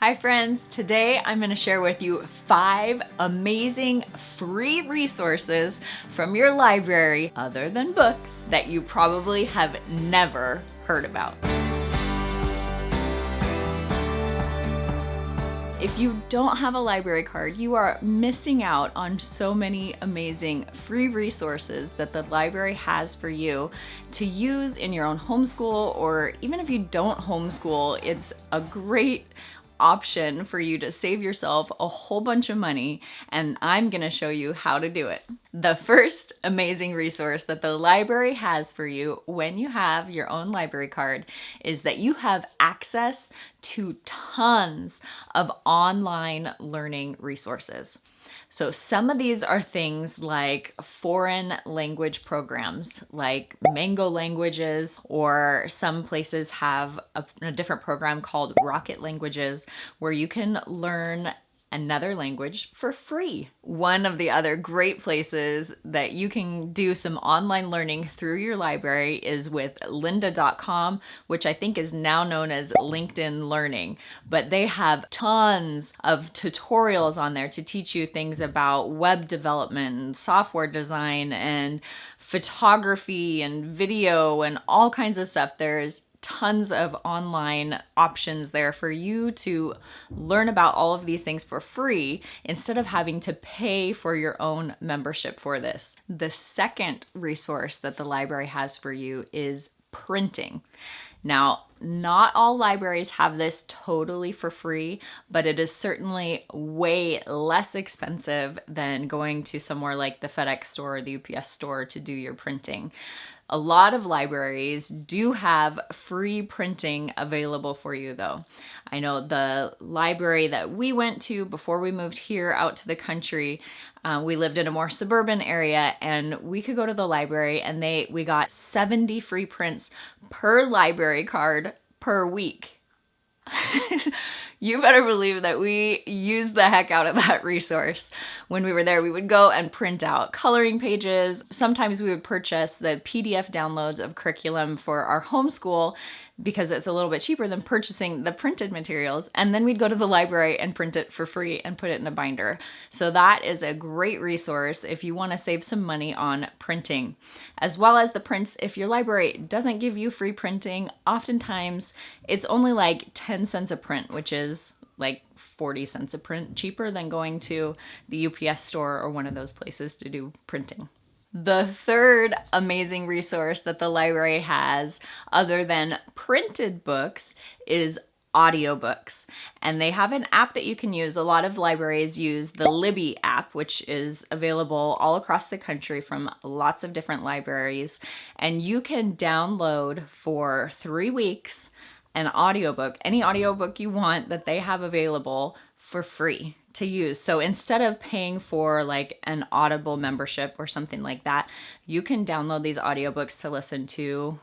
Hi friends, today I'm going to share with you 5 amazing free resources from your library, other than books, that you probably have never heard about. If you don't have a library card, you are missing out on so many amazing free resources that the library has for you to use in your own homeschool, or even if you don't homeschool, it's a great option for you to save yourself a whole bunch of money, and I'm gonna show you how to do it. The first amazing resource that the library has for you when you have your own library card is that you have access to tons of online learning resources. So some of these are things like foreign language programs like Mango Languages, or some places have a different program called Rocket Languages where you can learn another language for free. One of the other great places that you can do some online learning through your library is with lynda.com, which I think is now known as LinkedIn Learning. But they have tons of tutorials on there to teach you things about web development and software design and photography and video and all kinds of stuff. There's tons of online options there for you to learn about all of these things for free instead of having to pay for your own membership for this. The second resource that the library has for you is printing. Now, not all libraries have this totally for free, but it is certainly way less expensive than going to somewhere like the FedEx store or the UPS store to do your printing. A lot of libraries do have free printing available for you though. I know the library that we went to before we moved here out to the country, we lived in a more suburban area, and we could go to the library and we got 70 free prints per library card per week. You better believe that we used the heck out of that resource. When we were there, we would go and print out coloring pages. Sometimes we would purchase the PDF downloads of curriculum for our homeschool because it's a little bit cheaper than purchasing the printed materials. And then we'd go to the library and print it for free and put it in a binder. So that is a great resource if you want to save some money on printing. As well as the prints, if your library doesn't give you free printing, oftentimes it's only like 10 cents a print, which is like 40 cents a print cheaper than going to the UPS store or one of those places to do printing. The third amazing resource that the library has, other than printed books, is audiobooks. And they have an app that you can use. A lot of libraries use the Libby app, which is available all across the country from lots of different libraries. And you can download for 3 weeks an audiobook, any audiobook you want that they have available for free to use. So instead of paying for like an Audible membership or something like that, you can download these audiobooks to listen to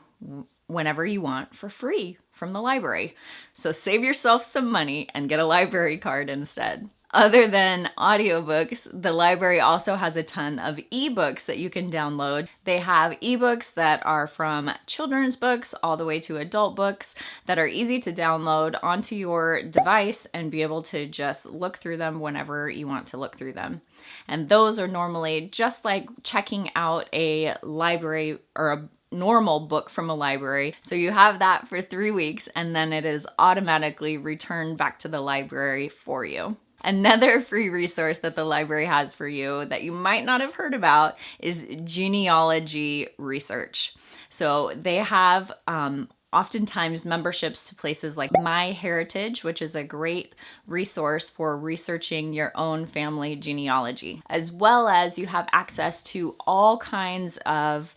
whenever you want for free from the library. So save yourself some money and get a library card instead. Other than audiobooks, the library also has a ton of ebooks that you can download. They have ebooks that are from children's books all the way to adult books that are easy to download onto your device and be able to just look through them whenever you want to look through them. And those are normally just like checking out a library or a normal book from a library. So you have that for 3 weeks and then it is automatically returned back to the library for you. Another free resource that the library has for you that you might not have heard about is Genealogy Research. So they have oftentimes memberships to places like MyHeritage, which is a great resource for researching your own family genealogy, as well as you have access to all kinds of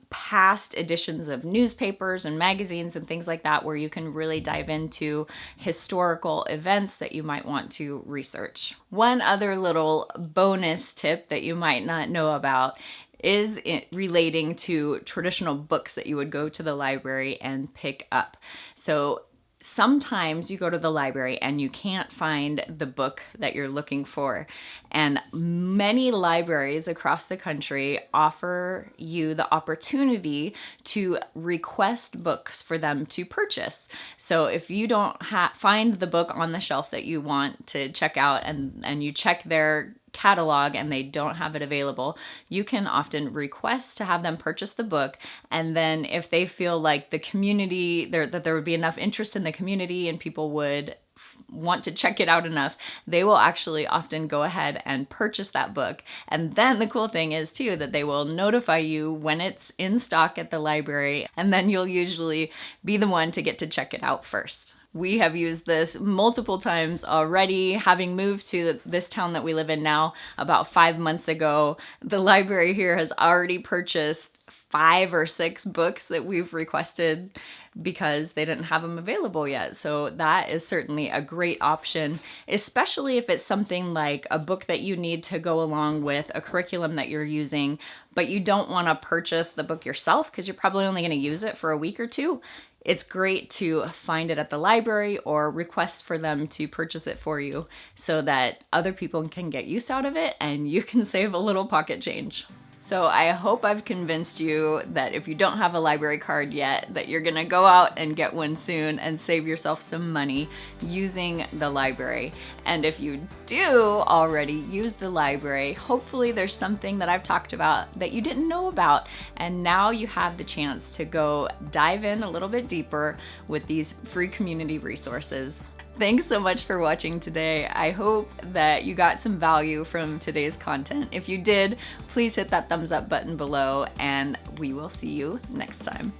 past editions of newspapers and magazines and things like that, where you can really dive into historical events that you might want to research. One other little bonus tip that you might not know about is relating to traditional books that you would go to the library and pick up. So sometimes you go to the library and you can't find the book that you're looking for. And many libraries across the country offer you the opportunity to request books for them to purchase. So if you don't find the book on the shelf that you want to check out, and you check their catalog and they don't have it available, you can often request to have them purchase the book. And then if they feel like the community, that there would be enough interest in the community and people would want to check it out enough, they will actually often go ahead and purchase that book. And then the cool thing is too that they will notify you when it's in stock at the library, and then you'll usually be the one to get to check it out first. We have used this multiple times already. Having moved to this town that we live in now about 5 months ago, the library here has already purchased 5 or 6 books that we've requested because they didn't have them available yet. So that is certainly a great option, especially if it's something like a book that you need to go along with a curriculum that you're using, but you don't want to purchase the book yourself because you're probably only going to use it for a week or two. It's great to find it at the library or request for them to purchase it for you so that other people can get use out of it and you can save a little pocket change. So I hope I've convinced you that if you don't have a library card yet, that you're gonna go out and get one soon and save yourself some money using the library. And if you do already use the library, hopefully there's something that I've talked about that you didn't know about, and now you have the chance to go dive in a little bit deeper with these free community resources. Thanks so much for watching today. I hope that you got some value from today's content. If you did, please hit that thumbs up button below, and we will see you next time.